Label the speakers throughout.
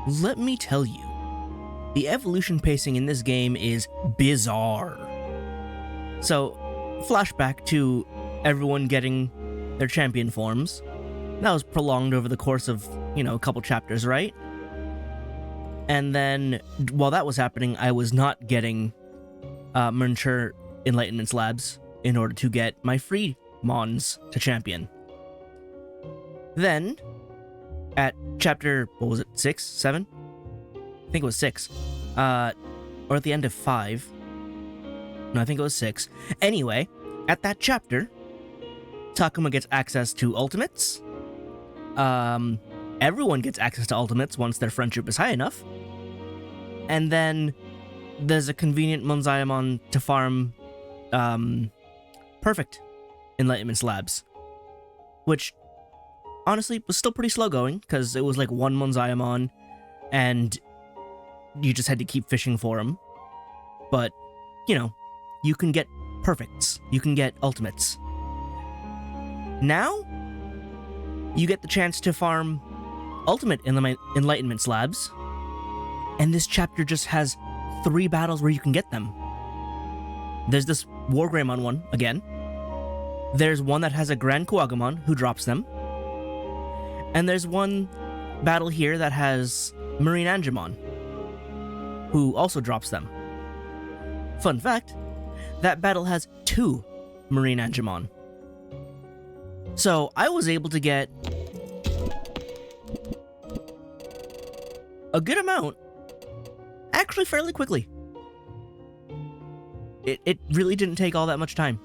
Speaker 1: let me tell you, the evolution pacing in this game is bizarre. So, flashback to everyone getting their champion forms. That was prolonged over the course of, a couple chapters, right? And then, while that was happening, I was not getting mature enlightenment slabs in order to get my free mons to champion. Then, at chapter, 6, 7? I think it was 6. Or at the end of 5. No, I think it was 6. Anyway, at that chapter, Takuma gets access to ultimates. Everyone gets access to ultimates once their friendship is high enough. And then there's a convenient Monzaemon to farm perfect enlightenment slabs. Which, honestly, was still pretty slow going, because it was like one Monzaemon, and you just had to keep fishing for them. But, you can get perfects. You can get ultimates. Now, you get the chance to farm ultimate enlightenment slabs, and this chapter just has 3 battles where you can get them. There's this Wargreymon one, again. There's one that has a Grand Kuwagamon who drops them. And there's one battle here that has Marine Angemon, who also drops them. Fun fact, that battle has 2 Marine Angemon. So I was able to get a good amount, actually fairly quickly. It really didn't take all that much time.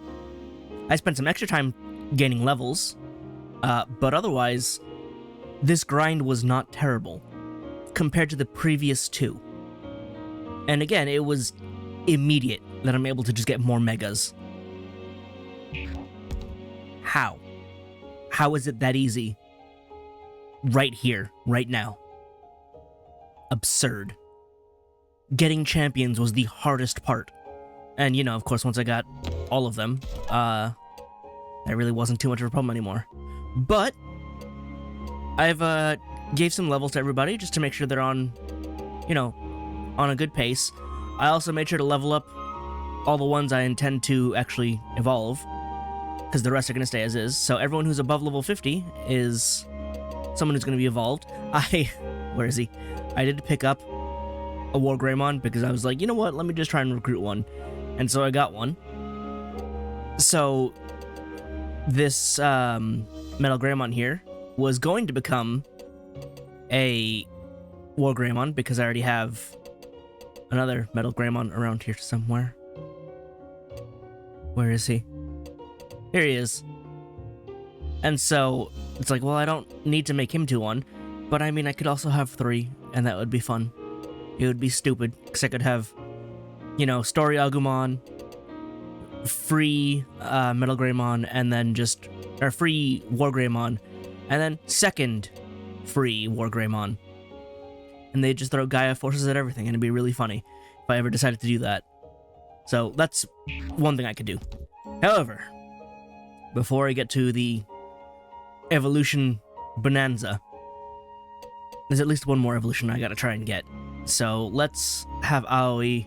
Speaker 1: I spent some extra time gaining levels, but otherwise, this grind was not terrible compared to the previous 2. And again, it was immediate that I'm able to just get more megas. How? How is it that easy? Right here, right now. Absurd. Getting champions was the hardest part. And, of course, once I got all of them, that really wasn't too much of a problem anymore. But I've gave some levels to everybody just to make sure they're on, on a good pace. I also made sure to level up all the ones I intend to actually evolve, because the rest are going to stay as is. So everyone who's above level 50 is someone who's going to be evolved. Where is he? I did pick up a Wargreymon because I was like, you know what, let me just try and recruit one. And so I got one. So this Metal Greymon here was going to become a Wargreymon because I already have another Metal Greymon around here somewhere. Where is he? Here he is. And so it's like, well, I don't need to make him 2-1, but I mean, I could also have 3, and that would be fun. It would be stupid, because I could have, Story Agumon, free Metal Greymon, and then free Wargreymon, and then second free Wargreymon. And they just throw Gaia forces at everything, and it'd be really funny if I ever decided to do that. So that's one thing I could do. However, before I get to the evolution bonanza, there's at least one more evolution I gotta try and get. So let's have Aoi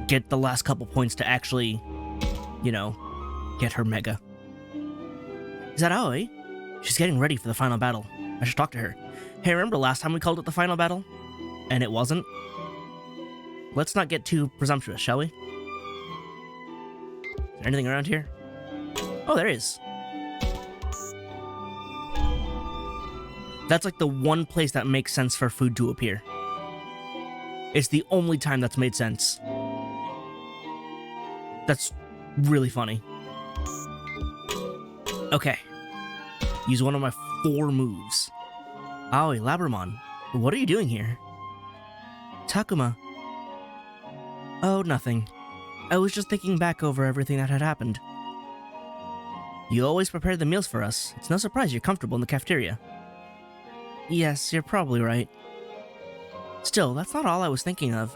Speaker 1: get the last couple points to actually, get her mega. Is that Aoi? She's getting ready for the final battle. I should talk to her. Hey, remember last time we called it the final battle? And it wasn't? Let's not get too presumptuous, shall we? Is there anything around here? Oh, there is. That's like the one place that makes sense for food to appear. It's the only time that's made sense. That's really funny. Okay. Use one of my 4 moves. Aoi, Labramon, what are you doing here? Takuma. Oh, nothing. I was just thinking back over everything that had happened. You always prepare the meals for us. It's no surprise you're comfortable in the cafeteria. Yes, you're probably right. Still, that's not all I was thinking of.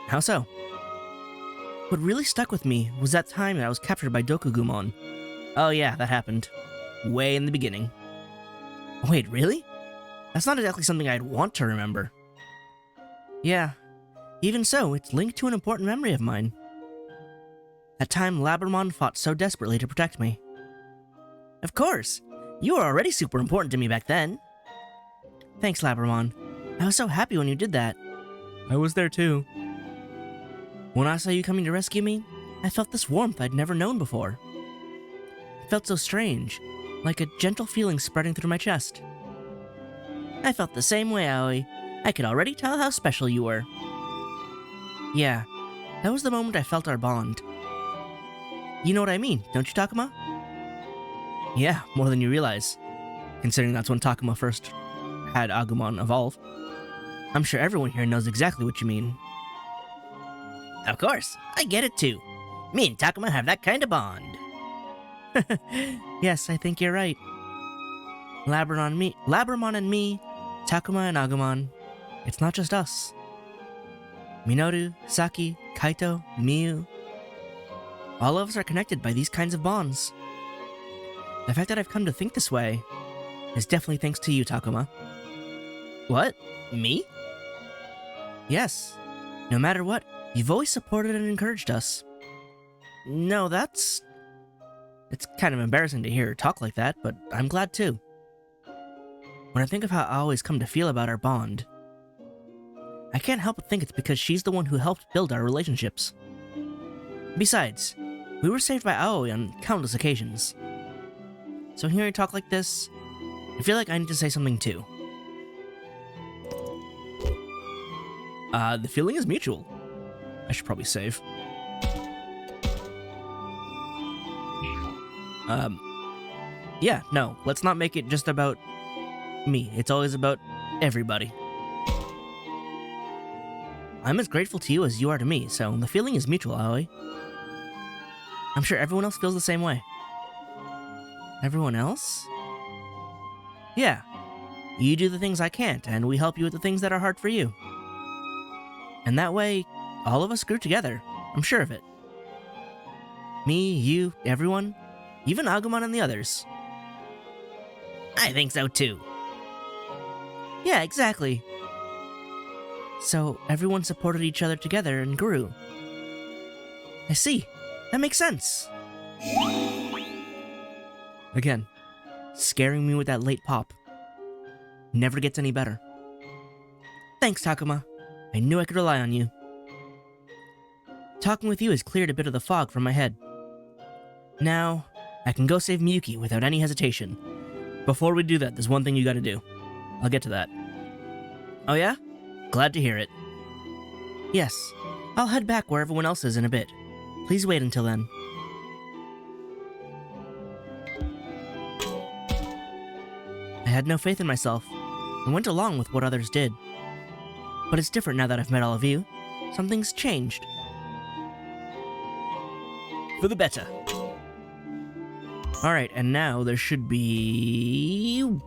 Speaker 1: How so? What really stuck with me was that time that I was captured by Dokugumon. Oh yeah, that happened. Way in the beginning. Wait, really? That's not exactly something I'd want to remember. Yeah. Even so, it's linked to an important memory of mine. That time Labramon fought so desperately to protect me. Of course! You were already super important to me back then. Thanks, Labramon. I was so happy when you did that. I was there too. When I saw you coming to rescue me, I felt this warmth I'd never known before. It felt so strange, like a gentle feeling spreading through my chest. I felt the same way, Aoi. I could already tell how special you were. Yeah, that was the moment I felt our bond. You know what I mean, don't you, Takuma? Yeah, more than you realize, considering that's when Takuma first had Agumon evolve. I'm sure everyone here knows exactly what you mean. Of course, I get it too. Me and Takuma have that kind of bond. Yes, I think you're right. Labramon and me, Takuma and Agumon. It's not just us. Minoru, Saki, Kaito, Miyu. All of us are connected by these kinds of bonds. The fact that I've come to think this way is definitely thanks to you, Takuma. What? Me? Yes. No matter what, you've always supported and encouraged us. No, it's kind of embarrassing to hear her talk like that, but I'm glad too. When I think of how I always come to feel about our bond, I can't help but think it's because she's the one who helped build our relationships. Besides, we were saved by Aoi on countless occasions. So hearing her talk like this, I feel like I need to say something too. The feeling is mutual. I should probably save. Yeah, no, let's not make it just about me. It's always about everybody. I'm as grateful to you as you are to me, so the feeling is mutual, Aoi. I'm sure everyone else feels the same way. Everyone else? Yeah. You do the things I can't, and we help you with the things that are hard for you. And that way, all of us grew together. I'm sure of it. Me, you, everyone. Even Agumon and the others. I think so too. Yeah, exactly. So everyone supported each other together and grew. I see. That makes sense. Again, scaring me with that late pop. Never gets any better. Thanks, Takuma. I knew I could rely on you. Talking with you has cleared a bit of the fog from my head. Now, I can go save Miyuki without any hesitation. Before we do that, there's one thing you gotta do. I'll get to that. Oh yeah? Glad to hear it. Yes, I'll head back where everyone else is in a bit. Please wait until then. I had no faith in myself, and went along with what others did. But it's different now that I've met all of you. Something's changed. For the better. Alright, and now there should be...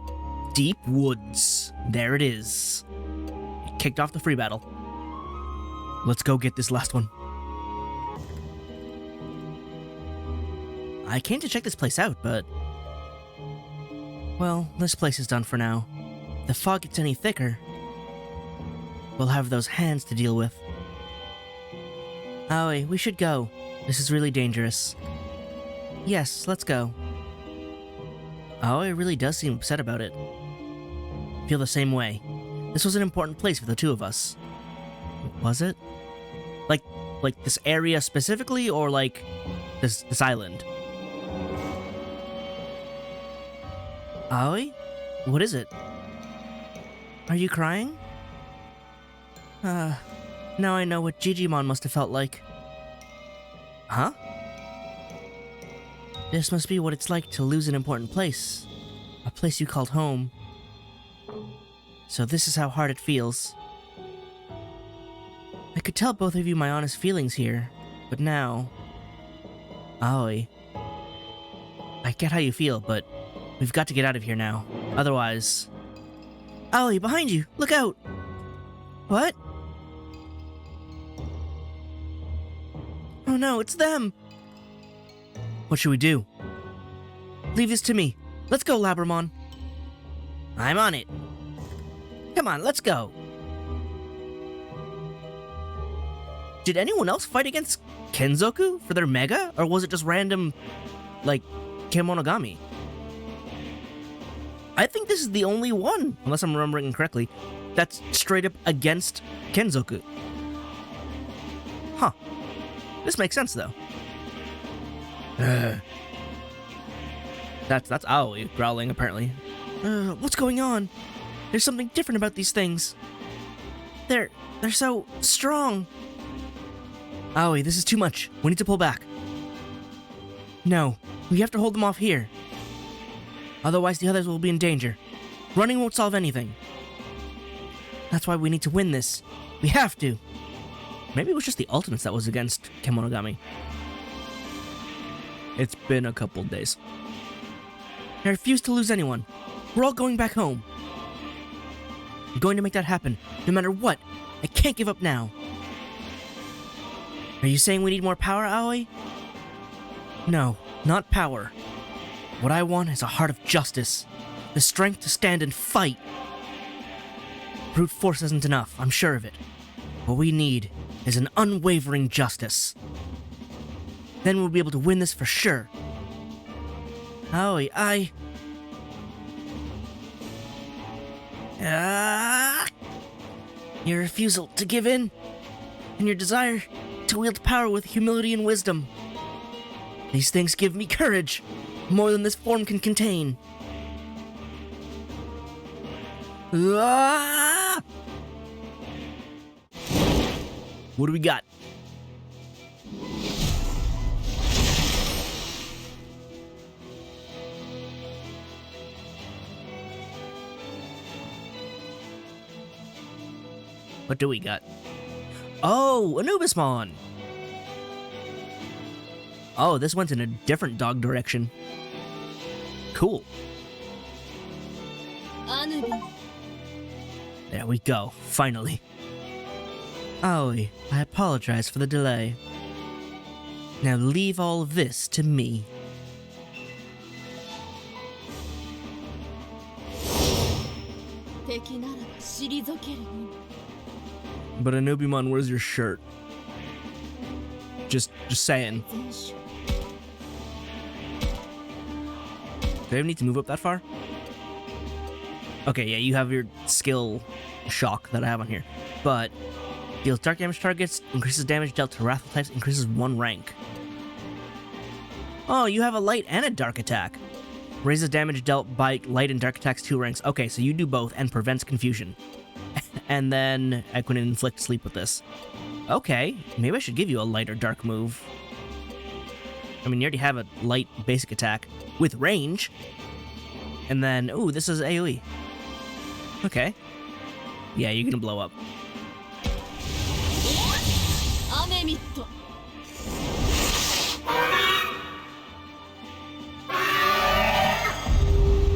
Speaker 1: Deep Woods. There it is. It kicked off the free battle. Let's go get this last one. I came to check this place out, but... Well, this place is done for now. If the fog gets any thicker, we'll have those hands to deal with. Aoi, we should go. This is really dangerous. Yes, let's go. Aoi really does seem upset about it. Feel the same way. This was an important place for the two of us. Was it? Like this area specifically, or like this island? Aoi? What is it? Are you crying? Now I know what Digimon must have felt like. Huh? This must be what it's like to lose an important place. A place you called home. So this is how hard it feels. I could tell both of you my honest feelings here, but now... Aoi. I get how you feel, but we've got to get out of here now. Otherwise... Aoi, behind you! Look out! What? Oh no, it's them! What should we do? Leave this to me. Let's go, Labramon. I'm on it. Come on, let's go. Did anyone else fight against Kenzoku for their Mega? Or was it just random, like, Kemonogami? I think this is the only one, unless I'm remembering incorrectly, that's straight up against Kenzoku. Huh. This makes sense, though. That's Aoi growling, apparently. What's going on? There's something different about these things. They're so strong. Aoi, this is too much. We need to pull back. No, we have to hold them off here. Otherwise, the others will be in danger. Running won't solve anything. That's why we need to win this. We have to. Maybe it was just the Ultimates that was against Kemonogami. It's been a couple days. I refuse to lose anyone. We're all going back home. I'm going to make that happen, no matter what. I can't give up now. Are you saying we need more power, Aoi? No, not power. What I want is a heart of justice. The strength to stand and fight. Brute force isn't enough, I'm sure of it. What we need is an unwavering justice. Then we'll be able to win this for sure. Aoi, your refusal to give in, and your desire to wield power with humility and wisdom. These things give me courage, more than this form can contain. What do we got? What do we got? Oh, Anubismon! Oh, this went in a different dog direction. Cool. There we go, finally. Aoi, I apologize for the delay. Now leave all of this to me. But Anubimon, where's your shirt? Just saying. Do I even need to move up that far? Okay, yeah, you have your skill shock that I have on here. But deals dark damage targets, increases damage dealt to wrathful types, increases 1 rank. Oh, you have a light and a dark attack. Raises damage dealt by light and dark attacks 2 ranks. Okay, so you do both and prevents confusion. And then I couldn't inflict sleep with this. Okay, maybe I should give you a light or dark move. I mean, you already have a light basic attack with range. And then, ooh, this is AoE. Okay. Yeah, you're gonna blow up.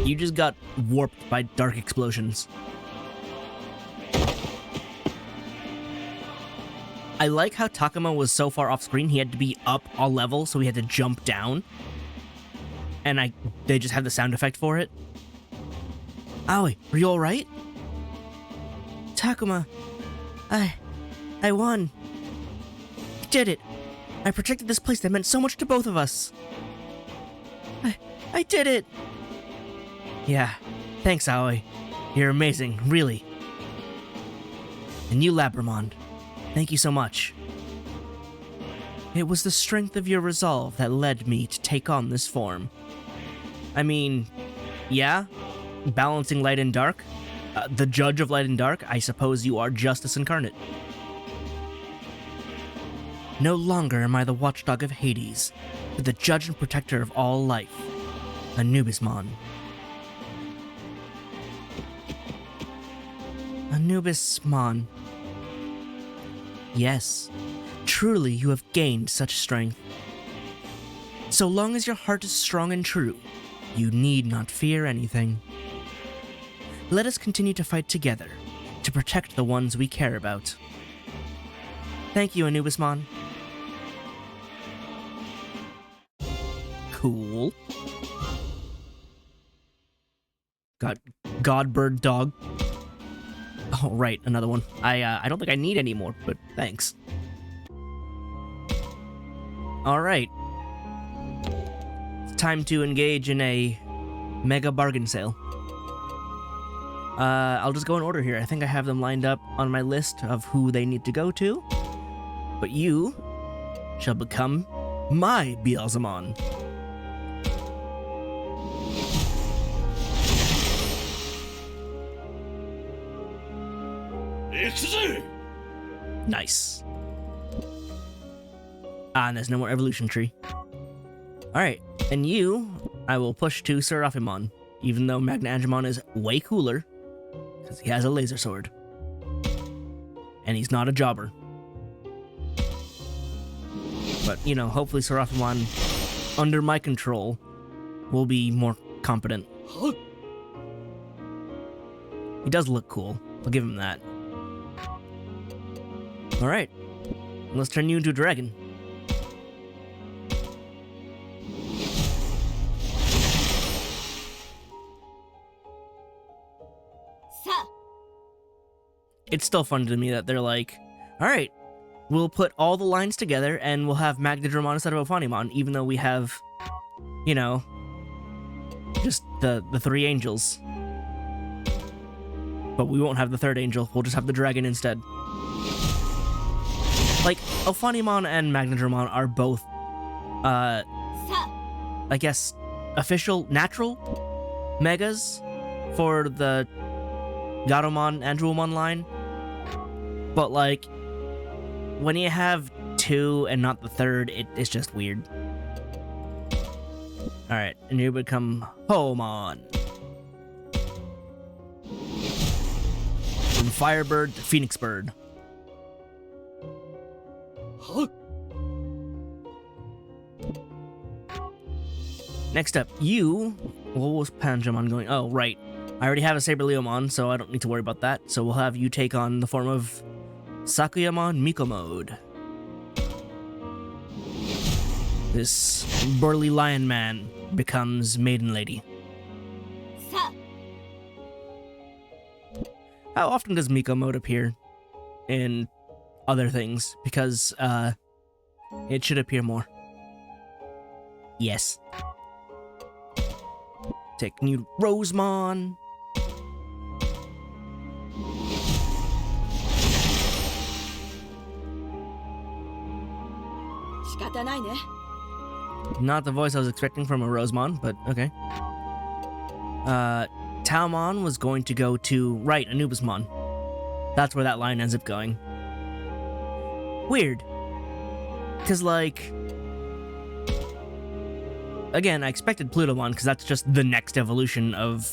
Speaker 1: You just got warped by dark explosions. I like how Takuma was so far off screen, he had to be up a level, so he had to jump down. And they just have the sound effect for it. Aoi, are you alright? Takuma, I won. I did it. I protected this place that meant so much to both of us. I did it. Yeah, thanks, Aoi. You're amazing, really. And you, Labramon. Thank you so much. It was the strength of your resolve that led me to take on this form. I mean, yeah, balancing light and dark. The judge of light and dark, I suppose you are justice incarnate. No longer am I the watchdog of Hades, but the judge and protector of all life, Anubismon. Anubismon. Yes, truly you have gained such strength. So long as your heart is strong and true, you need not fear anything. Let us continue to fight together, to protect the ones we care about. Thank you, Anubismon. Cool. Got Godbird dog. Oh, right, another one. I don't think I need any more, but thanks. Alright. It's time to engage in a mega bargain sale. I'll just go in order here. I think I have them lined up on my list of who they need to go to. But you shall become my Beelzemon. Nice. And there's no more evolution tree. Alright, and you, I will push to Seraphimon, even though Magna-Angemon is way cooler, because he has a laser sword. And he's not a jobber. But, you know, hopefully Seraphimon, under my control, will be more competent. He does look cool. I'll give him that. Alright, let's turn you into a dragon. It's still funny to me that they're like, alright, we'll put all the lines together and we'll have Magnadramon instead of Ophanimon, even though we have, you know, just the three angels. But we won't have the third angel, we'll just have the dragon instead. Like, Ophanimon and Magnadramon are both, I guess, official natural megas for the Gatomon and Jewelmon line. But, like, when you have two and not the third, it's just weird. Alright, and you become Homon. From Firebird to Phoenix Bird. Next up, you... What was Panjamon going? Oh, right. I already have a Saberleomon, so I don't need to worry about that. So we'll have you take on the form of Sakuyamon Miko Mode. This burly lion man becomes Maiden Lady. How often does Miko Mode appear in other things? Because, it should appear more. Yes. Take new Rosemon. Not the voice I was expecting from a Rosemon, but okay. Taomon was going to go to, right, Anubismon. That's where that line ends up going. Weird. Because, like... Again, I expected Plutomon, because that's just the next evolution of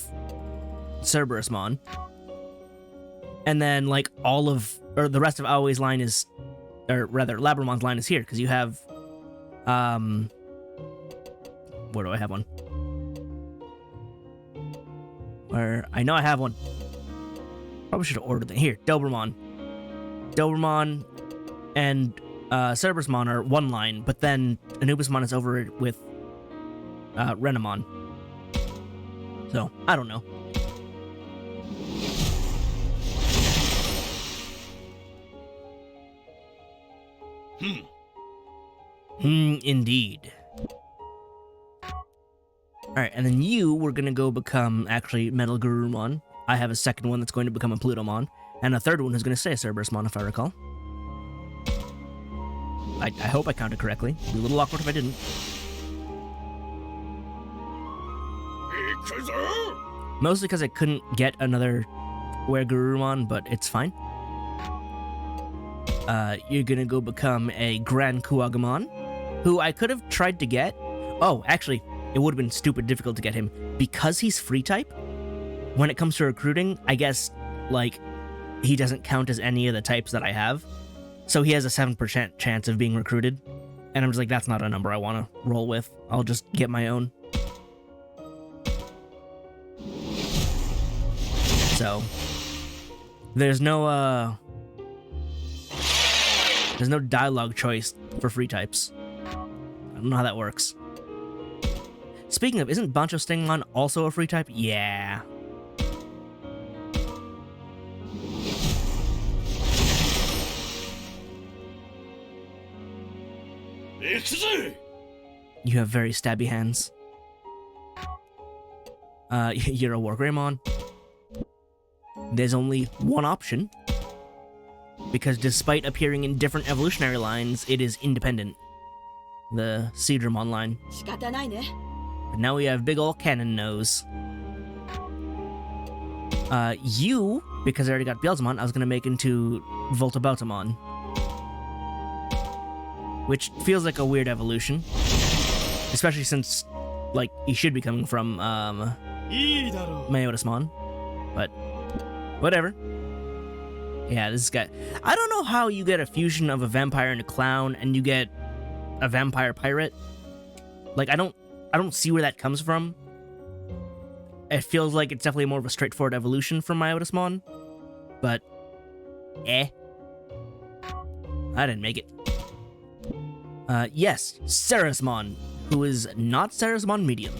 Speaker 1: Cerberusmon. And then, like, all of... Or the rest of Aoi's line is... Or, rather, Labramon's line is here, because you have... Where do I have one? Where... I know I have one. Probably should have ordered it. Here, Dobromon. Dobromon and Cerberusmon are one line, but then Anubismon is over it with Renamon. So, I don't know. Indeed. Alright, and then you were gonna go become, actually, Metal Garurumon. I have a second one that's going to become a Plutomon, and a third one who's gonna stay a Cerberusmon, if I recall. I hope I counted correctly. It'd be a little awkward if I didn't. Mostly because I couldn't get another Garurumon, but it's fine. You're gonna go become a Grand Kuwagamon, who I could have tried to get. Oh, actually, it would have been stupid difficult to get him. Because he's free type, when it comes to recruiting, I guess, like, he doesn't count as any of the types that I have. So he has a 7% chance of being recruited. And I'm just like, that's not a number I want to roll with. I'll just get my own. So, there's no dialogue choice for free types. I don't know how that works. Speaking of, isn't Bancho Stingmon also a free type? Yeah. You have very stabby hands. You're a Wargreymon. There's only one option, because despite appearing in different evolutionary lines, it is independent. The Syndrome line. But now we have big ol' cannon nose. You, because I already got Beelzemon, I was gonna make into Voltabautamon. Which feels like a weird evolution. Especially since, like, he should be coming from, Myotismon. But, whatever. Yeah, this guy... I don't know how you get a fusion of a vampire and a clown, and you get a vampire pirate. Like, I don't see where that comes from. It feels like it's definitely more of a straightforward evolution from Myotismon. But, I didn't make it. Yes, Ceresmon, who is not Ceresmon Medium.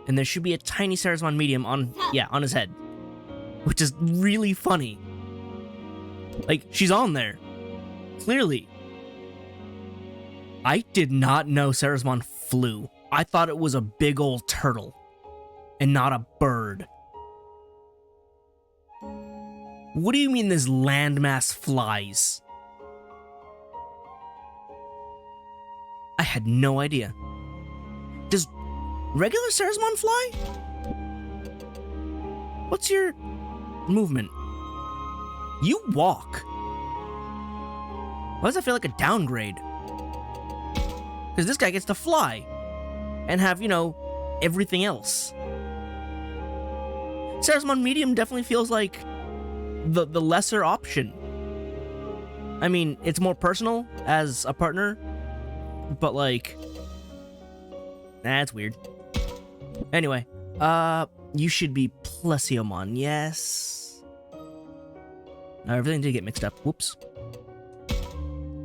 Speaker 1: And there should be a tiny Ceresmon Medium on his head. Which is really funny. Like, she's on there. Clearly. I did not know Ceresmon flew. I thought it was a big old turtle. And not a bird. What do you mean this landmass flies? I had no idea. Does regular Ceresmon fly? What's your movement? You walk. Why does that feel like a downgrade? Because this guy gets to fly. And have, you know, everything else. Ceresmon Medium definitely feels like the lesser option. I mean, it's more personal as a partner, but like, that's weird. Anyway, you should be Plesiomon, yes? Now, everything did get mixed up. Whoops.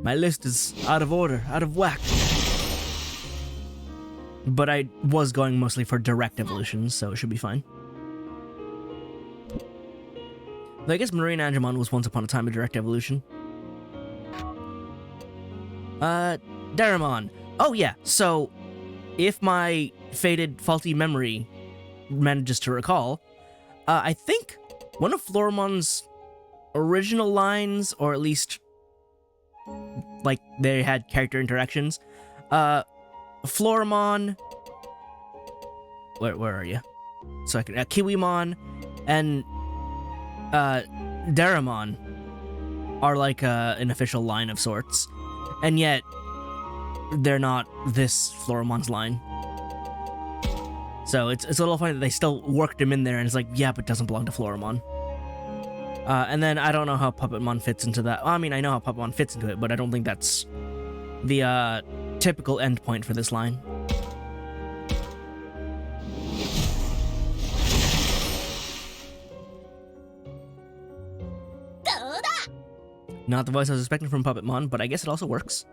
Speaker 1: My list is out of order, out of whack. But I was going mostly for direct evolutions, so it should be fine. Though I guess Marine Angemon was once upon a time a direct evolution. Daramon. Oh yeah, so if my faded faulty memory manages to recall, I think one of Floramon's original lines, or at least like they had character interactions, Floramon, where are you? So I can Kiwimon and Daramon are like an official line of sorts, and yet they're not this Floramon's line. So it's a little funny that they still worked him in there, and it's like, yeah, but it doesn't belong to Floramon. And then I don't know how Puppetmon fits into that. Well, I mean, I know how Puppetmon fits into it, but I don't think that's the typical endpoint for this line. Not the voice I was expecting from Puppetmon, but I guess it also works.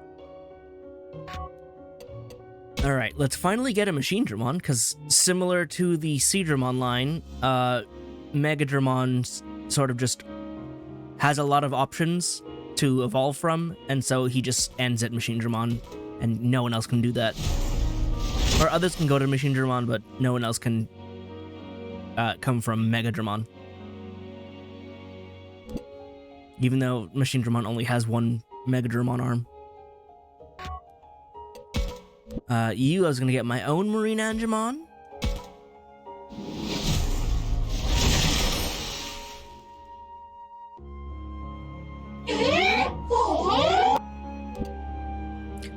Speaker 1: Alright, let's finally get a Machinedramon, because similar to the Seedramon line, Megadramon sort of just has a lot of options to evolve from, and so he just ends at Machinedramon, and no one else can do that. Or others can go to Machinedramon, but no one else can come from Megadramon. Even though Machinedramon only has one Megadramon arm. I was gonna get my own Marine Angemon.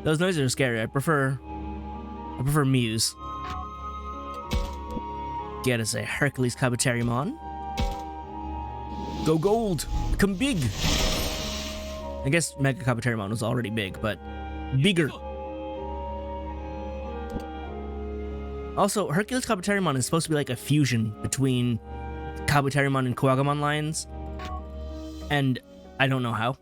Speaker 1: Those noises are scary. I prefer Muse. Get us a Hercules Kabuterimon. Go gold! Become big! I guess Mega Kabuterimon was already big, but bigger. Also, Hercules Kabuterimon is supposed to be like a fusion between Kabuterimon and Kuwagamon lines, and I don't know how.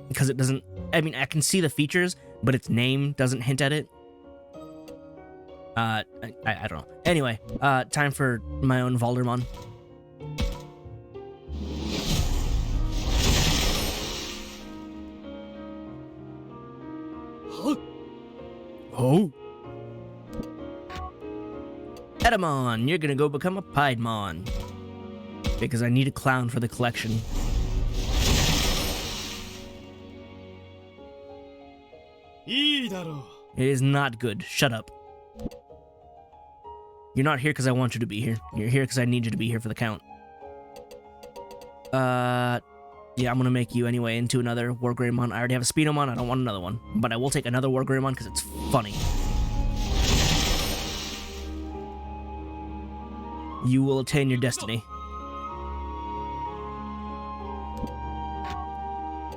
Speaker 1: Because it doesn't... I mean, I can see the features, but its name doesn't hint at it. I don't know. Anyway, time for my own Voldermon. Oh. Edamon, you're gonna go become a Piedmon. Because I need a clown for the collection. It is not good. Shut up. You're not here because I want you to be here. You're here because I need you to be here for the count. Yeah, I'm gonna make you anyway into another Wargreymon. I already have a Speedomon, I don't want another one. But I will take another Wargreymon because it's funny. You will attain your destiny.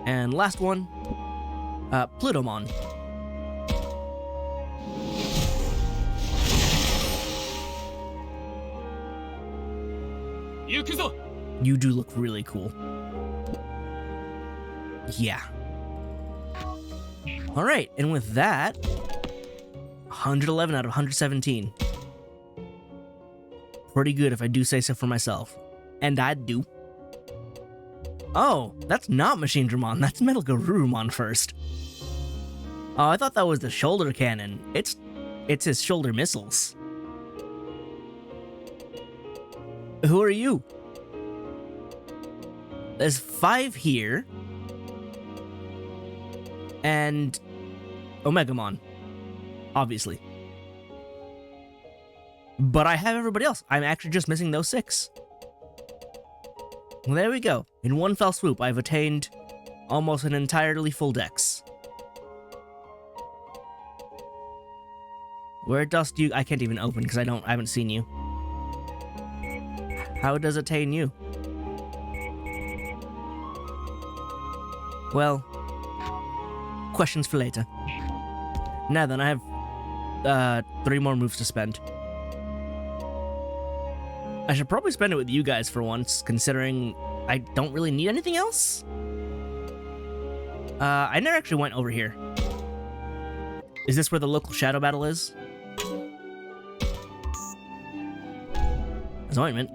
Speaker 1: And last one, Plutomon. You do look really cool. Yeah. Alright, and with that, 111 out of 117. Pretty good if I do say so for myself. And I do. Oh, that's not Machine Dramon, that's Metal Garurumon first. Oh, I thought that was the shoulder cannon. It's his shoulder missiles. Who are you? There's 5 here. And Omegamon, obviously. But I have everybody else. I'm actually just missing those 6. Well, there we go. In one fell swoop, I've attained almost an entirely full dex. Where does you? I can't even open because I haven't seen you. How does it attain you? Well, questions for later. Now then, I have 3 more moves to spend. I should probably spend it with you guys for once, considering I don't really need anything else. I never actually went over here. Is this where the local shadow battle is? There's ointment.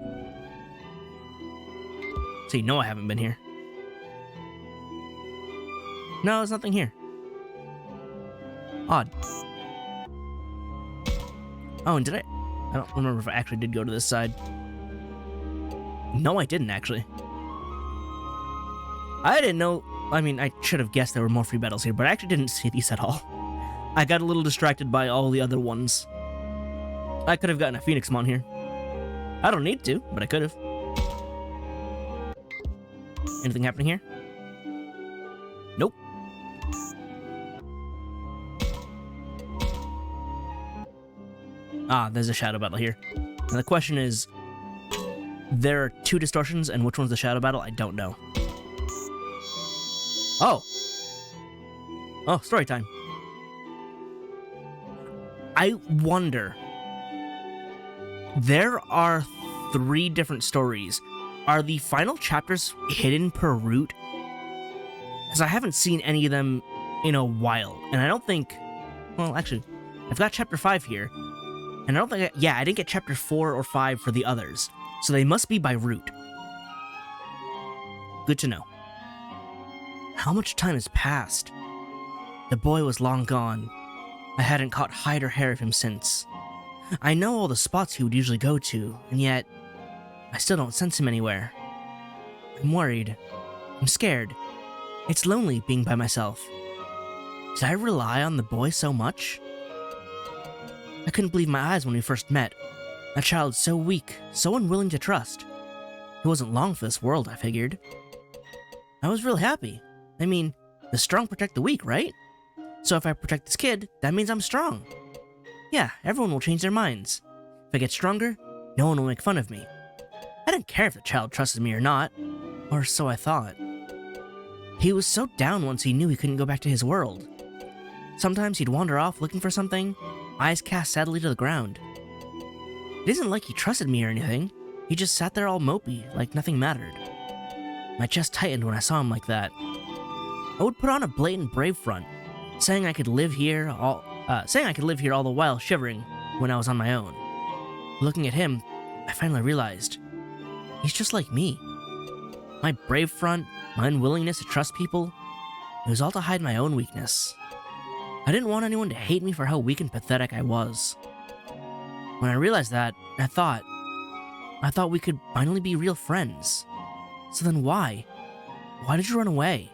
Speaker 1: So you know I haven't been here. No, there's nothing here. Odd. Oh, and did I don't remember if I actually did go to this side. No, I didn't, actually. I didn't know. I mean, I should have guessed there were more free battles here, but I actually didn't see these at all. I got a little distracted by all the other ones. I could have gotten a Phoenixmon here. I don't need to, but I could have. Anything happening here? Nope. Ah, there's a shadow battle here. And the question is, there are 2 distortions, and which one's the shadow battle? I don't know. Oh. Oh, story time. I wonder. There are 3 different stories. Are the final chapters hidden per route? Because I haven't seen any of them in a while. And I don't think... Well, actually, I've got chapter 5 here. And I don't think... I didn't get chapter 4 or 5 for the others. So they must be by route. Good to know. How much time has passed? The boy was long gone. I hadn't caught hide or hair of him since. I know all the spots he would usually go to, and yet I still don't sense him anywhere. I'm worried. I'm scared. It's lonely being by myself. Did I rely on the boy so much? I couldn't believe my eyes when we first met. A child so weak, so unwilling to trust. He wasn't long for this world, I figured. I was real happy. I mean, the strong protect the weak, right? So if I protect this kid, that means I'm strong. Yeah, everyone will change their minds. If I get stronger, no one will make fun of me. I didn't care if the child trusted me or not, or so I thought. He was so down once he knew he couldn't go back to his world. Sometimes he'd wander off looking for something, eyes cast sadly to the ground. It isn't like he trusted me or anything. He just sat there all mopey, like nothing mattered. My chest tightened when I saw him like that. I would put on a blatant brave front, saying I could live here all the while shivering when I was on my own. Looking at him, I finally realized he's just like me. My brave front, my unwillingness to trust people, it was all to hide my own weakness. I didn't want anyone to hate me for how weak and pathetic I was. When I realized that, I thought we could finally be real friends. So then why? Why did you run away?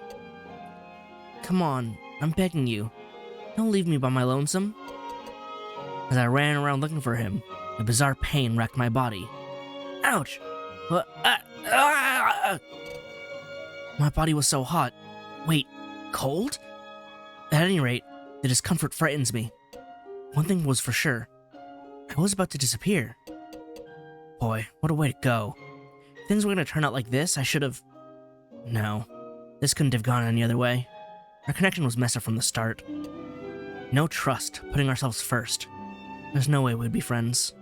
Speaker 1: Come on, I'm begging you. Don't leave me by my lonesome. As I ran around looking for him, a bizarre pain racked my body. Ouch! My body was so hot. Wait, cold? At any rate, the discomfort frightens me. One thing was for sure. I was about to disappear. Boy, what a way to go. If things were going to turn out like this, I should have... No, this couldn't have gone any other way. Our connection was messed up from the start. No trust, putting ourselves first. There's no way we'd be friends.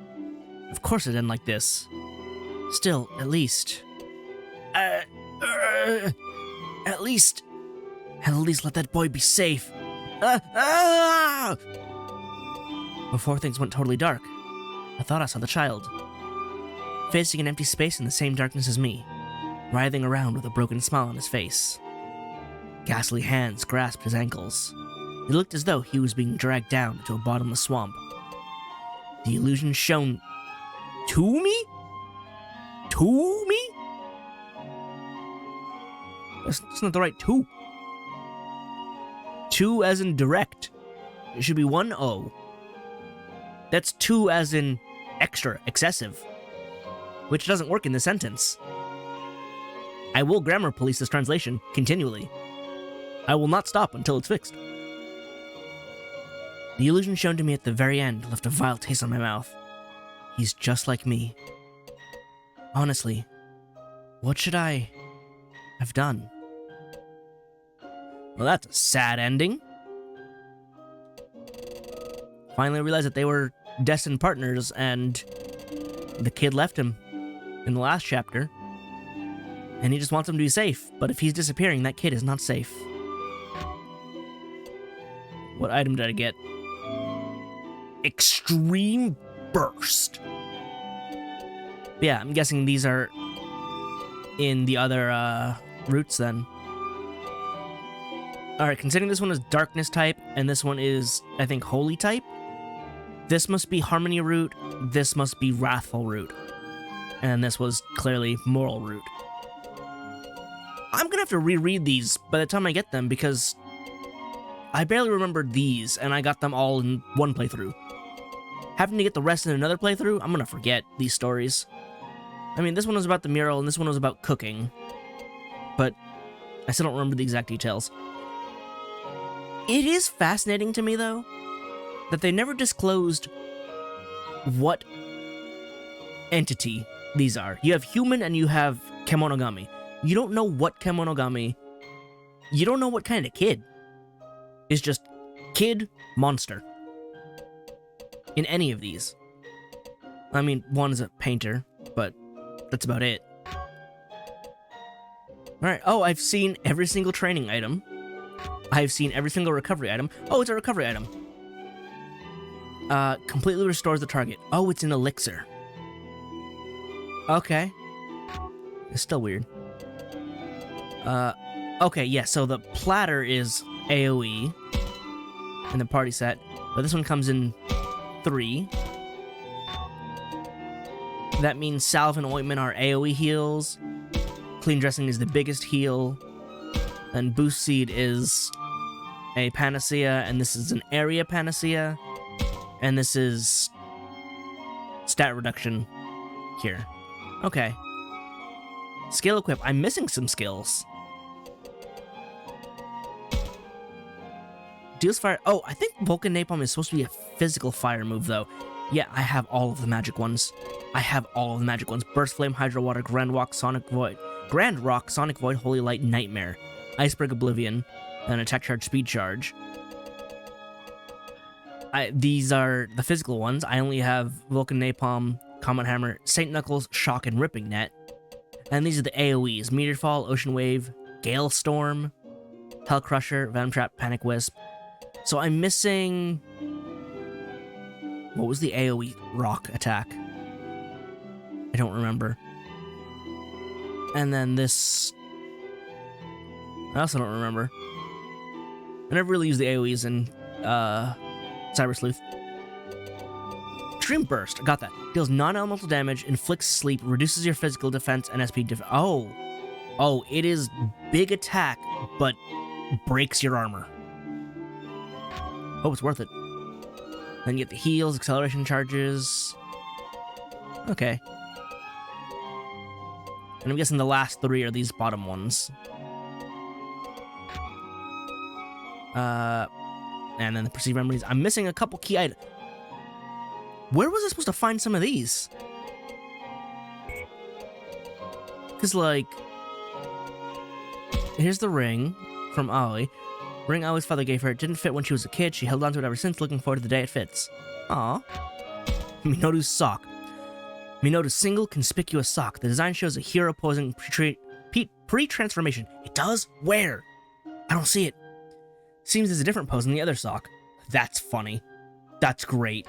Speaker 1: Of course it'd end like this. Still, at least let that boy be safe. Before things went totally dark, I thought I saw the child, facing an empty space in the same darkness as me, writhing around with a broken smile on his face. Ghastly hands grasped his ankles. It looked as though he was being dragged down into a bottomless swamp. The illusion shone to me? To me? That's not the right to. To as in direct. It should be 1 O. That's to as in extra, excessive. Which doesn't work in this sentence. I will grammar police this translation continually. I will not stop until it's fixed. The illusion shown to me at the very end left a vile taste on my mouth. He's just like me. Honestly, what should I have done? Well, that's a sad ending. Finally realized that they were destined partners, and the kid left him in the last chapter. And he just wants him to be safe. But if he's disappearing, that kid is not safe. What item did I get? Extreme Burst. Yeah, I'm guessing these are in the other routes then. Alright, considering this one is Darkness type, and this one is, I think, Holy type, this must be Harmony route, this must be Wrathful route, and this was clearly Moral route. I'm gonna have to reread these by the time I get them, because I barely remembered these, and I got them all in one playthrough. Having to get the rest in another playthrough, I'm gonna forget these stories. I mean, this one was about the mural, and this one was about cooking, but I still don't remember the exact details. It is fascinating to me, though, that they never disclosed what entity these are. You have human and you have Kemonogami. You don't know what Kemonogami... You don't know what kind of kid. It's just kid, monster. In any of these. I mean, one is a painter, but that's about it. Alright, oh, I've seen every single training item. I've seen every single recovery item. Oh, it's a recovery item. Completely restores the target. Oh, it's an elixir. Okay. It's still weird. Okay, yeah, so the platter is AoE in the party set, but this one comes in 3. That means salve and ointment are AoE heals. Clean dressing is the biggest heal. Then boost seed is a panacea, and this is an area panacea. And this is stat reduction here. Okay. Skill equip. I'm missing some skills. Deals fire. Oh, I think Vulcan Napalm is supposed to be a physical fire move, though. Yeah, I have all of the magic ones. Burst Flame, Hydro Water, Grand Rock, Sonic Void, Holy Light, Nightmare, Iceberg, Oblivion, and Attack Charge, Speed Charge. These are the physical ones. I only have Vulcan Napalm, Comet Hammer, St. Knuckles, Shock, and Ripping Net. And these are the AoEs. Meteor Fall, Ocean Wave, Gale Storm, Hell Crusher, Venom Trap, Panic Wisp. So I'm missing... What was the AoE rock attack? I don't remember. And then this... I also don't remember. I never really used the AoEs in Cyber Sleuth. Dream Burst, got that. Deals non-elemental damage, inflicts sleep, reduces your physical defense and SP Oh, it is big attack, but breaks your armor. Oh, it's worth it. Then you get the heals, acceleration charges. Okay. And I'm guessing the last 3 are these bottom ones. And then the perceived remedies. I'm missing a couple key items. Where was I supposed to find some of these? Because, like, here's the ring from Aoi. Ring Aoi's father gave her. It didn't fit when she was a kid. She held on to it ever since, looking forward to the day it fits. Aww. Minoru's sock. Minoru's single, conspicuous sock. The design shows a hero posing pre-transformation. It does? Where? I don't see it. Seems there's a different pose in the other sock. That's funny. That's great.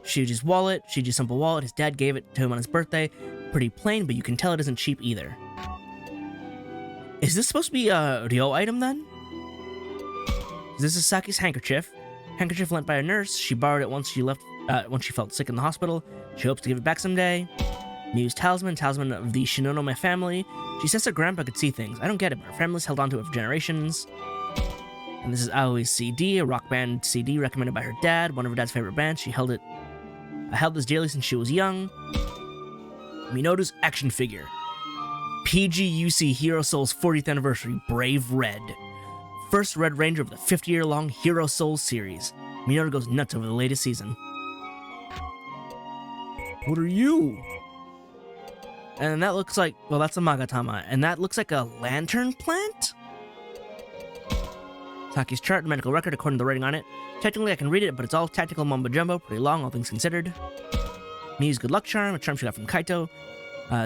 Speaker 1: Shuji's wallet. Shuji's simple wallet. His dad gave it to him on his birthday. Pretty plain, but you can tell it isn't cheap either. Is this supposed to be a Ryo item then? This is Saki's handkerchief. Handkerchief lent by a nurse. She borrowed it once she felt sick in the hospital. She hopes to give it back someday. Miyu's talisman of the Shinonome family. She says her grandpa could see things. I don't get it, but her family's held onto it for generations. And this is Aoi's CD, a rock band CD recommended by her dad, one of her dad's favorite bands. I held this dearly since she was young. Minoru's action figure. PGUC Hero Soul's 40th anniversary, Brave Red. First Red Ranger of the 50-year-long Hero Soul series. Minoru goes nuts over the latest season. What are you? And that looks like, well, that's a Magatama. And that looks like a lantern plant? Saki's chart, medical record according to the writing on it. Technically I can read it, but it's all tactical mumbo-jumbo, pretty long, all things considered. Miyu's good luck charm, a charm she got from Kaito.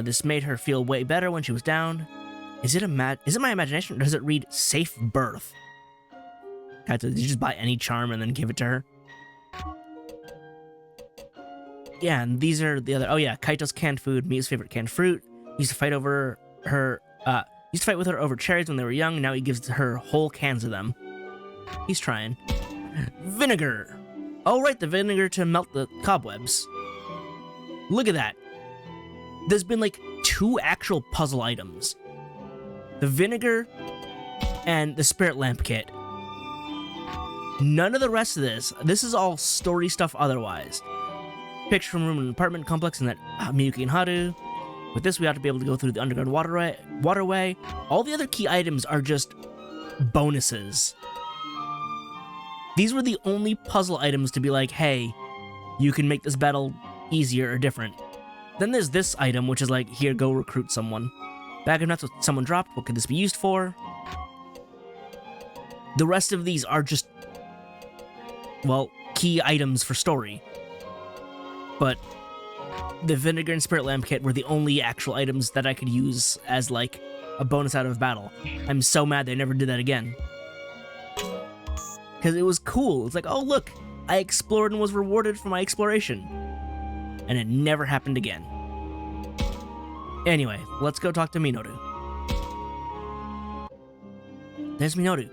Speaker 1: This made her feel way better when she was down. Is it my imagination, or does it read safe birth? Kaito, did you just buy any charm and then give it to her? Yeah, and these are the other. Oh yeah, Kaito's canned food, Miyu's favorite canned fruit. He used to fight with her over cherries when they were young. Now he gives her whole cans of them. He's trying. Vinegar. Oh right, the vinegar to melt the cobwebs. Look at that. There's been like 2 actual puzzle items. The vinegar and the spirit lamp kit. None of the rest of this. This is all story stuff otherwise. Picture from room in an apartment complex in that Miyuki and Haru. With this, we ought to be able to go through the underground waterway. All the other key items are just bonuses. These were the only puzzle items to be like, hey, you can make this battle easier or different. Then there's this item, which is like, here, go recruit someone. Bag of nuts with someone dropped. What could this be used for? The rest of these are just, well, key items for story. But the vinegar and spirit lamp kit were the only actual items that I could use as, like, a bonus out of battle. I'm so mad they never did that again. Because it was cool. It's like, oh, look, I explored and was rewarded for my exploration. And it never happened again. Anyway, let's go talk to Minoru. There's Minoru.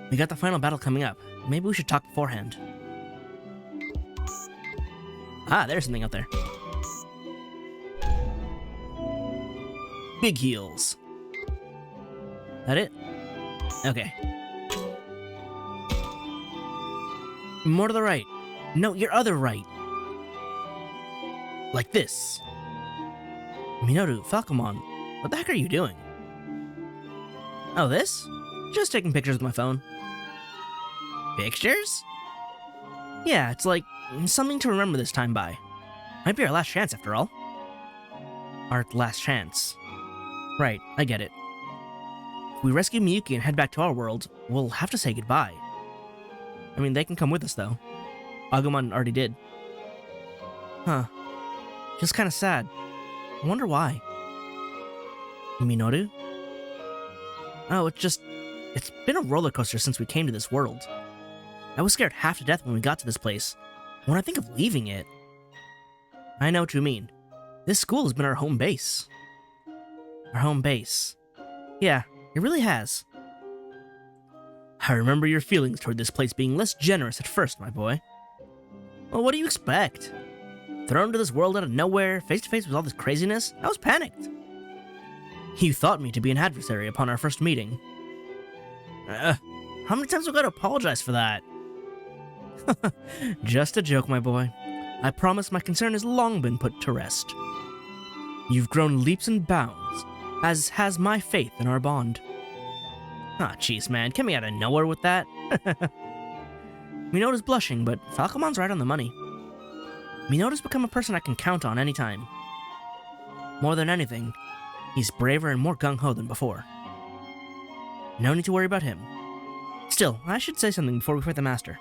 Speaker 1: We got the final battle coming up. Maybe we should talk beforehand. Ah, there's something up there. Big heels. That it? Okay. More to the right. No, your other right. Like this. Minoru, Falcomon, what the heck are you doing? Oh, this? Just taking pictures with my phone. Pictures? Yeah, it's like something to remember this time by. Might be our last chance after all. Our last chance. Right, I get it. If we rescue Miyuki and head back to our world, we'll have to say goodbye. I mean, they can come with us though. Agumon already did. Huh. Just kinda sad. I wonder why. Minoru? Oh, it's been a roller coaster since we came to this world. I was scared half to death when we got to this place. When I think of leaving it... I know what you mean. This school has been our home base. Our home base. Yeah, it really has. I remember your feelings toward this place being less generous at first, my boy. Well, what do you expect? Thrown into this world out of nowhere, face to face with all this craziness, I was panicked. You thought me to be an adversary upon our first meeting. How many times have I got to apologize for that? Just a joke, my boy. I promise my concern has long been put to rest. You've grown leaps and bounds, as has my faith in our bond. Ah, jeez, man, coming out of nowhere with that? Minota's blushing, but Falcomon's right on the money. Minota's become a person I can count on anytime. More than anything, he's braver and more gung-ho than before. No need to worry about him. Still, I should say something before we fight the Master.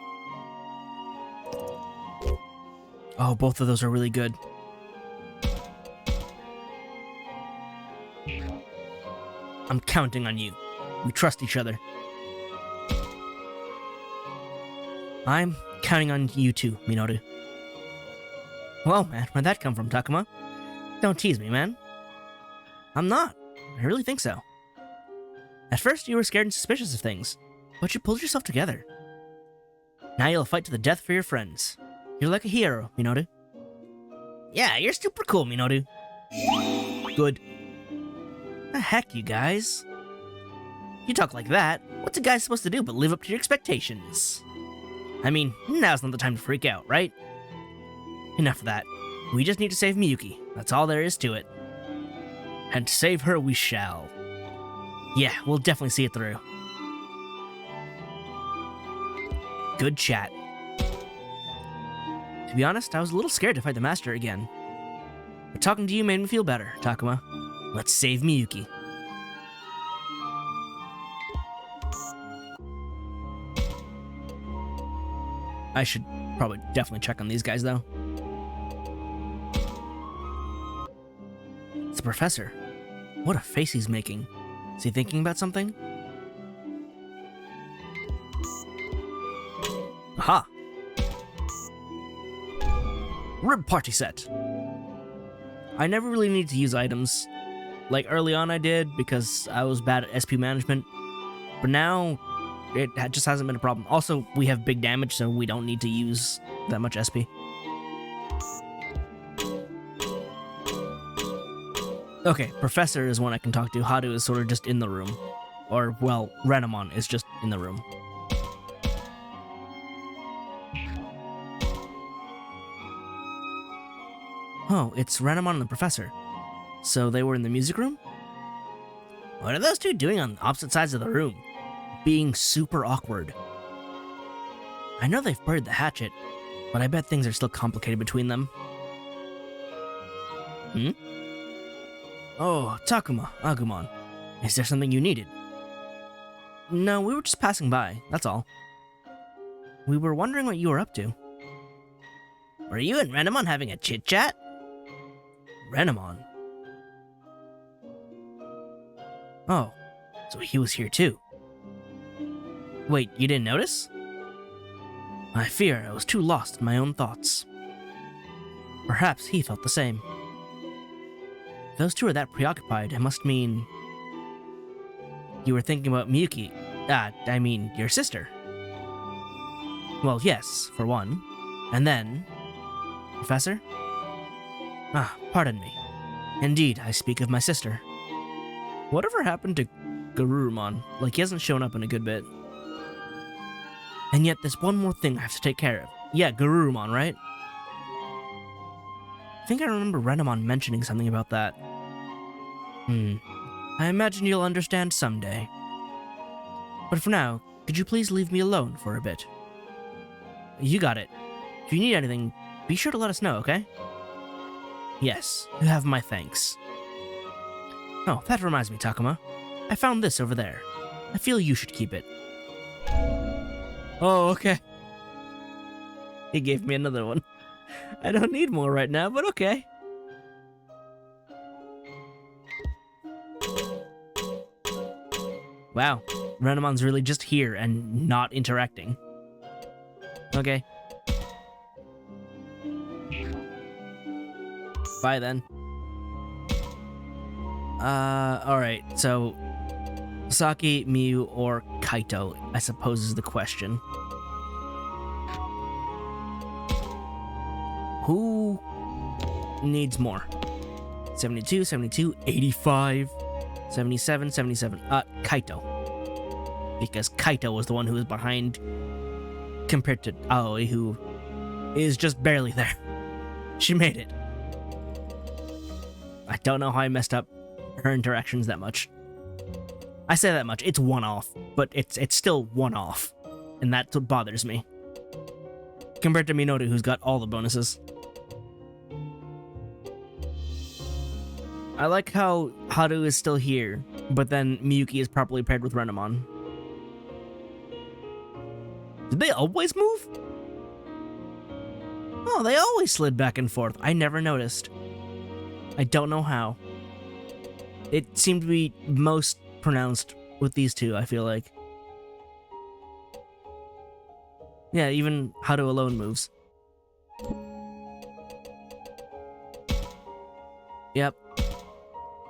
Speaker 1: Oh, both of those are really good. I'm counting on you. We trust each other. I'm counting on you too, Minoru. Whoa, man, where'd that come from, Takuma? Don't tease me, man. I'm not. I really think so. At first, you were scared and suspicious of things, but you pulled yourself together. Now you'll fight to the death for your friends. You're like a hero, Minoru. Yeah, you're super cool, Minoru. Good. The heck, you guys? You talk like that, what's a guy supposed to do but live up to your expectations? I mean, now's not the time to freak out, right? Enough of that. We just need to save Miyuki. That's all there is to it. And save her we shall. Yeah, we'll definitely see it through. Good chat. To be honest, I was a little scared to fight the Master again. But talking to you made me feel better, Takuma. Let's save Miyuki. I should probably definitely check on these guys, though. It's the professor. What a face he's making. Is he thinking about something? Aha! Rib party set. I never really needed to use items. Like early on I did because I was bad at SP management. But now it just hasn't been a problem. Also, we have big damage, so we don't need to use that much SP. Okay, Professor is one I can talk to. Haru is sort of just in the room. Or, well, Renamon is just in the room. Oh, it's Renamon and the Professor. So they were in the music room? What are those two doing on opposite sides of the room? Being super awkward. I know they've buried the hatchet, but I bet things are still complicated between them. Hmm? Oh, Takuma, Agumon. Is there something you needed? No, we were just passing by, that's all. We were wondering what you were up to. Were you and Renamon having a chit-chat? Renamon? Oh, so he was here too. Wait, you didn't notice? I fear I was too lost in my own thoughts. Perhaps he felt the same. Those two are that preoccupied, it must mean... You were thinking about Miyuki. I mean, your sister. Well, yes, for one. And then... Professor? Pardon me. Indeed, I speak of my sister. Whatever happened to Garurumon? Like, he hasn't shown up in a good bit. And yet, there's one more thing I have to take care of. Yeah, Garurumon, right? I think I remember Renamon mentioning something about that. I imagine you'll understand someday. But for now, could you please leave me alone for a bit? You got it. If you need anything, be sure to let us know, okay? Yes, you have my thanks. Oh, that reminds me, Takuma. I found this over there. I feel you should keep it. Oh, okay. He gave me another one. I don't need more right now, but okay. Wow, Renamon's really just here and not interacting. Okay. Bye then. Alright, so Saki, Miyu, or Kaito, I suppose is the question. Who needs more? 72, 72, 85, 77, 77. Kaito. Because Kaito was the one who was behind compared to Aoi, who is just barely there. She made it. I don't know how I messed up her interactions that much. I say that much. It's one-off, but it's still one-off. And that's what bothers me. Compared to Minoru, who's got all the bonuses. I like how Haru is still here, but then Miyuki is properly paired with Renamon. Did they always move? Oh, they always slid back and forth. I never noticed. I don't know how. It seemed to be most pronounced with these two, I feel like. Yeah, even Haru alone moves. Yep.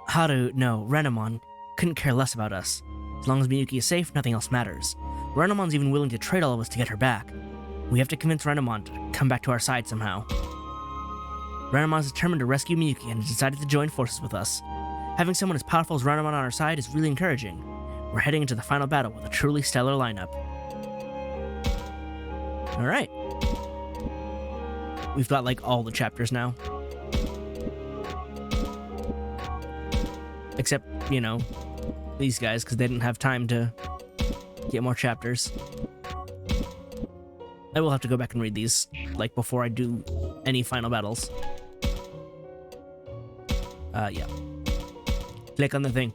Speaker 1: Haru, no, Renamon couldn't care less about us. As long as Miyuki is safe, nothing else matters. Renamon's even willing to trade all of us to get her back. We have to convince Renamon to come back to our side somehow. Renamon's determined to rescue Miyuki and has decided to join forces with us. Having someone as powerful as Renamon on our side is really encouraging. We're heading into the final battle with a truly stellar lineup. Alright. We've got like all the chapters now. Except, you know, these guys, because they didn't have time to get more chapters. I will have to go back and read these, like, before I do any final battles. Yeah. Click on the thing.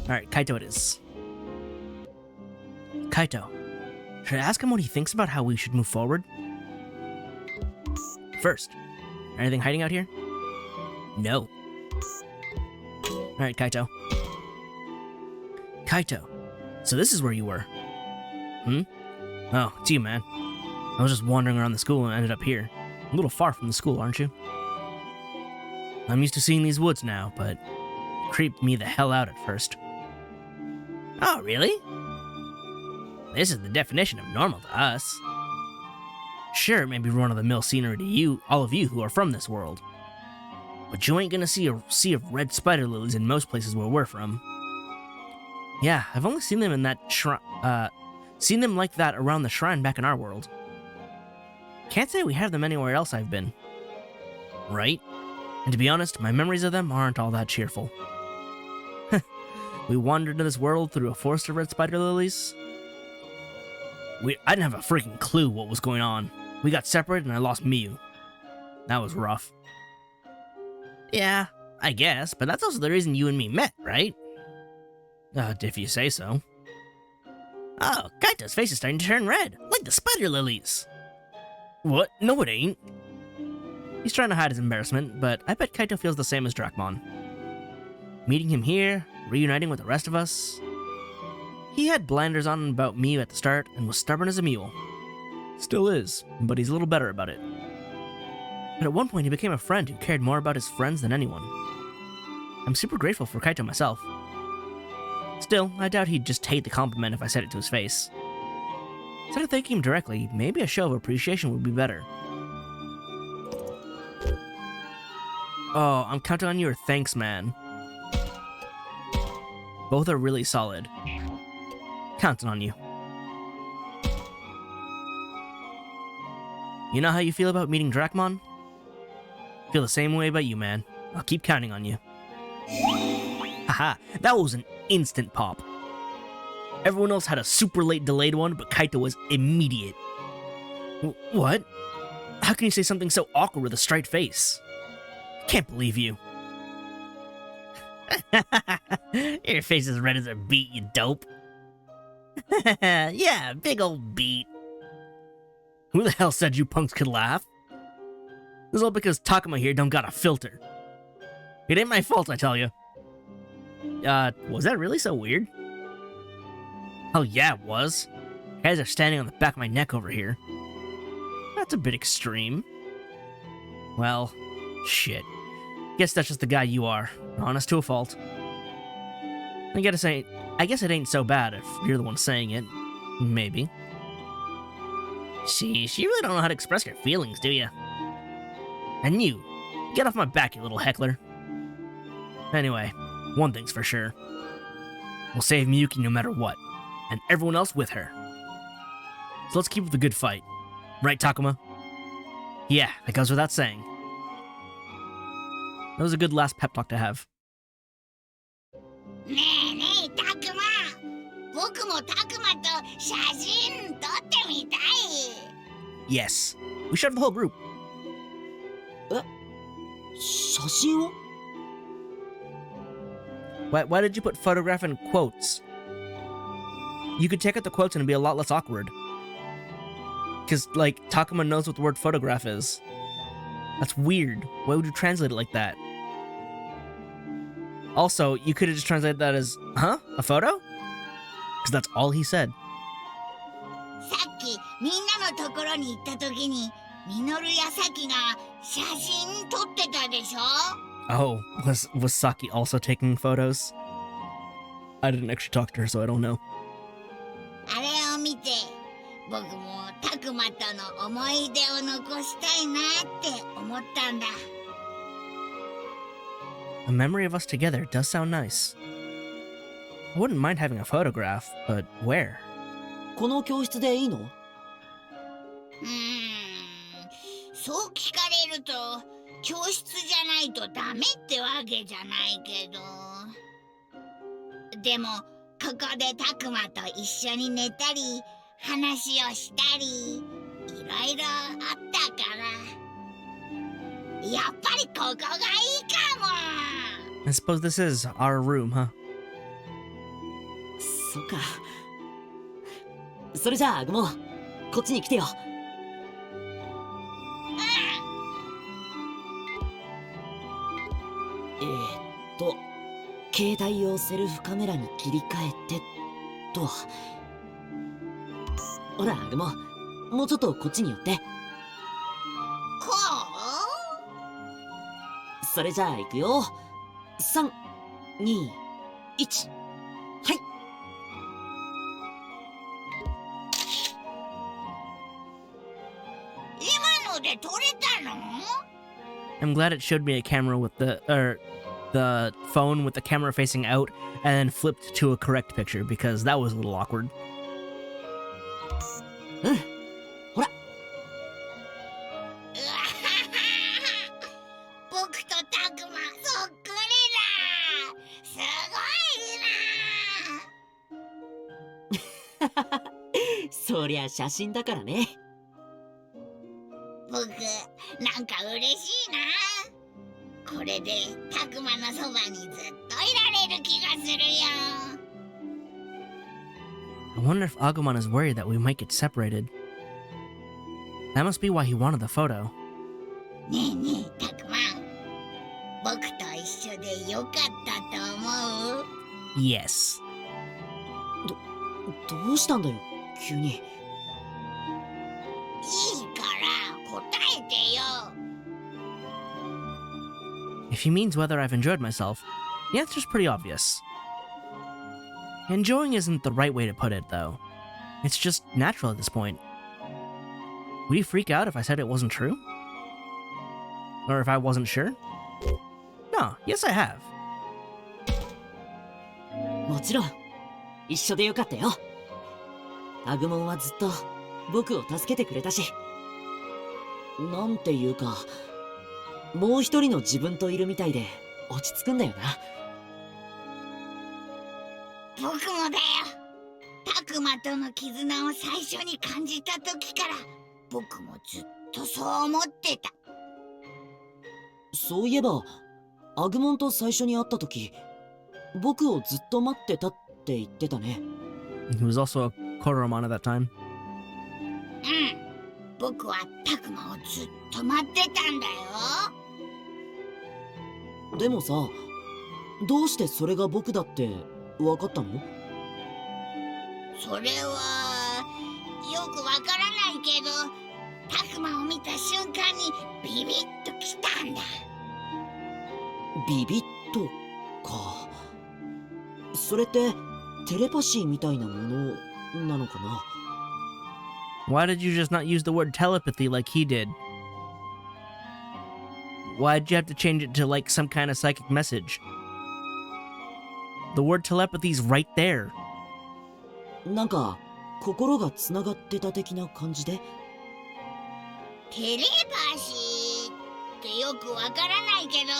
Speaker 1: Alright, Kaito it is. Kaito. Should I ask him what he thinks about how we should move forward? First, anything hiding out here? No. Alright, Kaito. Kaito, so this is where you were. Oh, it's you, man. I was just wandering around the school and ended up here. A little far from the school, aren't you? I'm used to seeing these woods now, but it creeped me the hell out at first. Oh, really? This is the definition of normal to us. Sure, it may be run-of-the-mill scenery to you, all of you who are from this world. But you ain't gonna see a sea of red spider lilies in most places where we're from. Yeah, I've only seen them in that seen them like that around the shrine back in our world. Can't say we have them anywhere else I've been. Right? And to be honest, my memories of them aren't all that cheerful. We wandered into this world through a forest of red spider lilies. I didn't have a freaking clue what was going on. We got separated and I lost Miyu. That was rough. Yeah, I guess, but that's also the reason you and me met, right? If you say so. Oh, Kaito's face is starting to turn red, like the spider lilies. What? No, it ain't. He's trying to hide his embarrassment, but I bet Kaito feels the same as Dracmon. Meeting him here, reuniting with the rest of us. He had blinders on about Miyu at the start and was stubborn as a mule. Still is, but he's a little better about it. But at one point he became a friend who cared more about his friends than anyone. I'm super grateful for Kaito myself. Still, I doubt he'd just hate the compliment if I said it to his face. Instead of thanking him directly, maybe a show of appreciation would be better. Oh, I'm counting on your thanks, man. Both are really solid. Counting on you. You know how you feel about meeting Dracmon? Feel the same way about you, man. I'll keep counting on you. Haha, that was an instant pop. Everyone else had a super late delayed one, but Kaito was immediate. What? How can you say something so awkward with a straight face? Can't believe you. Your face is red as a beet, you dope. Yeah, big old beet. Who the hell said you punks could laugh? This is all because Takuma here don't got a filter. It ain't my fault, I tell you. Was that really so weird? Oh yeah, it was. Guys are standing on the back of my neck over here. That's a bit extreme. Well, shit. Guess that's just the guy you are. Honest to a fault. I guess it ain't so bad if you're the one saying it. Maybe. Sheesh, you really don't know how to express your feelings, do you? And you, get off my back, you little heckler. Anyway, one thing's for sure. We'll save Miyuki no matter what, and everyone else with her. So let's keep up the good fight. Right, Takuma? Yeah, that goes without saying. That was a good last pep talk to have.
Speaker 2: ねえねえ、たくま。僕もたくまと写真撮ってみたい。
Speaker 1: Yes, we should have the whole group.
Speaker 3: 写真を
Speaker 1: Why did you put photograph in quotes? You could take out the quotes and it'd be a lot less awkward. Because, like, Takuma knows what the word photograph is. That's weird. Why would you translate it like that? Also, you could have just translated that as, huh? A photo? Because that's all he said.
Speaker 2: さっきみんなのところに行った時に、ミノルやサキが写真撮ってたでしょ?
Speaker 1: Oh, was Saki also taking photos? I didn't actually talk to her, so I don't know.
Speaker 2: あれを見て、僕もたくまとの思い出を残したいなって思ったんだ。
Speaker 1: A memory of us together does sound nice. I wouldn't mind having a photograph, but where?
Speaker 3: この教室でいいの？
Speaker 2: そう聞かれると教室じゃないとダメってわけじゃないけど、でもここでたくまと一緒に寝たり話をしたりいろいろあったからやっぱりここがいいかも。
Speaker 1: I suppose this is our room, huh?
Speaker 3: そっか。それじゃあアグモ、こっちに来てよ。携帯をセルフカメラに切り替えてと。ほらアグモ、もうちょっとこっちに寄って。
Speaker 2: こう？
Speaker 3: それじゃあ行くよ。3、2、1。はい。
Speaker 2: 今ので撮れたの？
Speaker 1: I'm glad it showed me a camera with the phone with the camera facing out and then flipped to a correct picture because that was a little awkward.
Speaker 3: ほら。
Speaker 2: 僕とたくまそっくりだ。すごいな。
Speaker 3: そりゃ写真だからね。
Speaker 2: 僕なんか嬉しいな。これでたくまのそばにずっといられる気がするよ。
Speaker 1: I wonder if Agumon is worried that we might get separated. That must be why he wanted the photo.
Speaker 2: ねえねえたくま、僕と一緒でよかったと思う？
Speaker 1: Yes.
Speaker 3: どうしたんだよ急に。
Speaker 2: いいから答えてよ。
Speaker 1: If he means whether I've enjoyed myself, the answer's pretty obvious. Enjoying isn't the right way to put it, though. It's just natural at this point. Would you freak out if I said it wasn't true? Or if I wasn't sure? No, yes I have.
Speaker 3: もちろん一緒でよかったよ。アグモンはずっと僕を助けてくれたし、なんていうかもう一人の自分といるみたいで落ち着くんだよな。
Speaker 2: 僕もだよ。たくまとの絆を最初に感じた時から僕もずっとそう思ってた。
Speaker 3: そういえばアグモンと最初に会った時、僕をずっと待ってたって言ってたね。
Speaker 1: He was also a Koromon at that time.
Speaker 2: 僕はたくまをずっと待ってたんだよ。
Speaker 3: でもさ、どうしてそれが僕だって分かったの？
Speaker 2: それはよくわからないけど、たくまを見た瞬間にビビッときたんだ。
Speaker 3: ビビッとか。それってテレパシーみたいなものなのかな？
Speaker 1: Why did you just not use the word telepathy like he did? Why'd you have to change it to like some kind of psychic message? The word telepathy's right there.
Speaker 3: なんか心がつながってた的な感じで。
Speaker 2: テレパシーってよくわからないけど、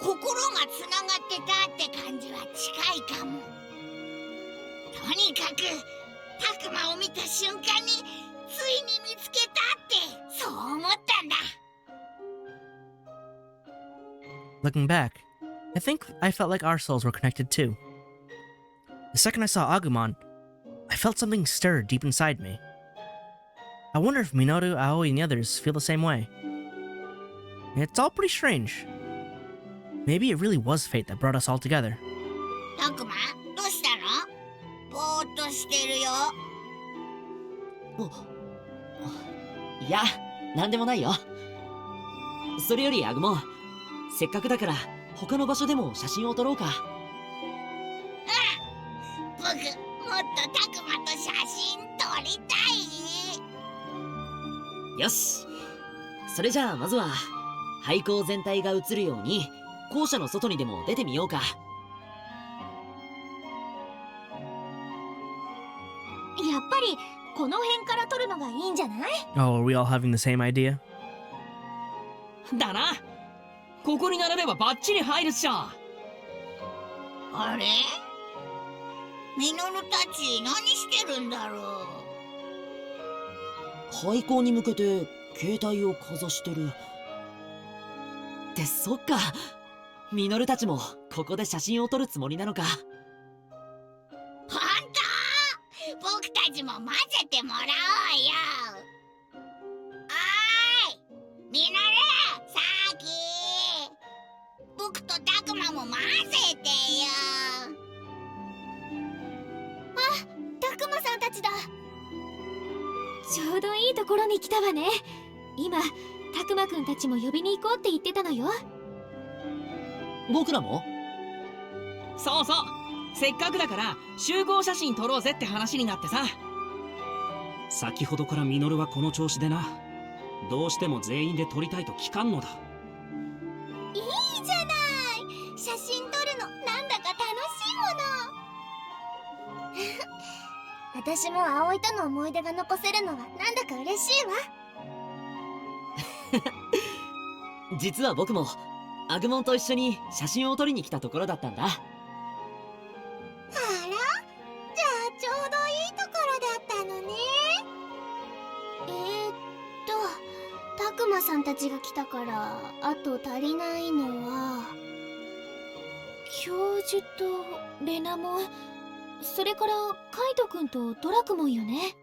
Speaker 2: 心がつながってたって感じは近いかも。とにかくタクマを見た瞬間についに見つけたってそう思ったんだ。
Speaker 1: Looking back, I think I felt like our souls were connected too. The second I saw Agumon, I felt something stir deep inside me. I wonder if Minoru, Aoi, and the others feel the same way. It's all pretty strange. Maybe it really was fate that brought us all together.
Speaker 2: タクマ、どうしたの？ぼーっとしてるよ。
Speaker 3: いや、なんでもないよ。それよりアグモン、せっかくだから他の場所でも写真を撮ろうか。
Speaker 2: 僕、もっとタクマと写真撮りたい。
Speaker 3: よし、それじゃあまずは廃校全体が映るように校舎の外にでも出てみようか。
Speaker 4: やっぱりこの辺から撮るのがいいんじゃない？
Speaker 1: Oh, are we all having the same idea?
Speaker 5: だな。ここに並べばバッチリ入るっしょ。
Speaker 2: あれ？ミノルたち何してるんだろう。
Speaker 3: 廃校に向けて携帯をかざしてる。ってそっか。ミノルたちもここで写真を撮るつもりなのか。
Speaker 2: 本当？僕たちも混ぜてもらおうよ。おーい、ミノル、サーキー、僕とタクマも混ぜてよ。
Speaker 4: タクマさんたちだ。ちょうどいいところに来たわね。今タクマくんたちも呼びに行こうって言ってたのよ。
Speaker 3: 僕らも？
Speaker 5: そうそう。せっかくだから集合写真撮ろうぜって話になってさ。
Speaker 6: 先ほどからミノルはこの調子でな。どうしても全員で撮りたいと聞かんのだ。
Speaker 4: いいじゃない。写真撮るのなんだか楽しいもの。私も葵との思い出が残せるのはなんだか嬉しいわ。
Speaker 3: 実は僕もアグモンと一緒に写真を撮りに来たところだったんだ。
Speaker 4: あら？じゃあちょうどいいところだったのね。タクマさんたちが来たからあと足りないのは教授とレナモン、それからカイトくんとドラクモンよね。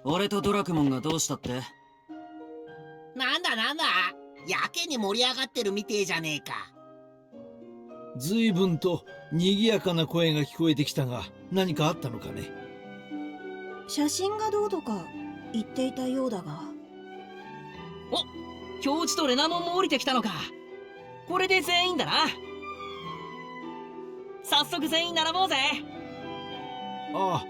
Speaker 6: 俺とドラクモンがどうしたって？
Speaker 7: なんだやけに盛り上がってるみてえじゃねえか。
Speaker 8: 随分と賑やかな声が聞こえてきたが、何かあったのかね。
Speaker 9: 写真がどうとか言っていたようだが。
Speaker 5: お、教授とレナモンも降りてきたのか。これで全員だな。早速全員並ぼうぜ。
Speaker 8: ああ、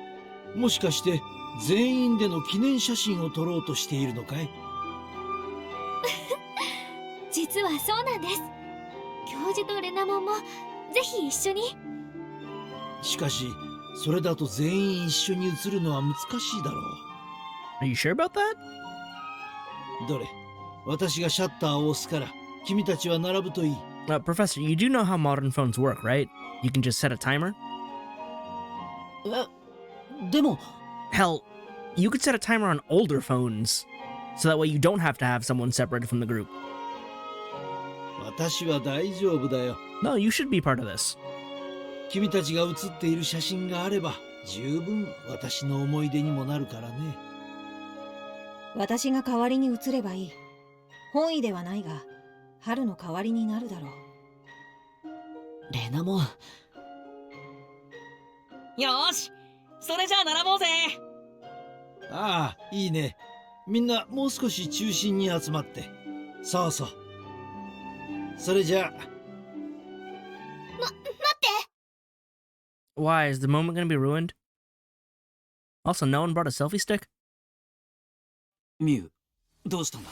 Speaker 8: もしかして全員での記念写真を撮ろうとしているのかい？
Speaker 4: 実はそうなんです。教授とレナモンもぜひ一緒に。
Speaker 8: しかしそれだと全員一緒に写るのは難しいだろう。
Speaker 1: Are you sure about that?
Speaker 8: どれ、私がシャッターを押すから君たちは並ぶといい。
Speaker 1: Professor, you do know how modern phones work, right? You can just set a timer?
Speaker 3: でも
Speaker 1: Hell, you could set a timer on older phones, so that way you don't have to have someone separated from the group.
Speaker 8: 私は大丈夫だよ。
Speaker 1: No, you should be part of this.
Speaker 8: 君たちが写っている写真があれば十分私の思い出にもなるからね。
Speaker 9: 私が代わりに写ればいい。本意ではないが春の代わりになるだろう。
Speaker 3: レナモン。
Speaker 5: よーし、それじゃあ並ぼうぜ。
Speaker 8: ああ、いいね。みんなもう少し中心に集まって。そうそう。それじゃあ。
Speaker 4: 待っ
Speaker 1: Why? Is the moment gonna be ruined? Also, no one brought a selfie stick?
Speaker 6: ミュウ、どうしたんだ？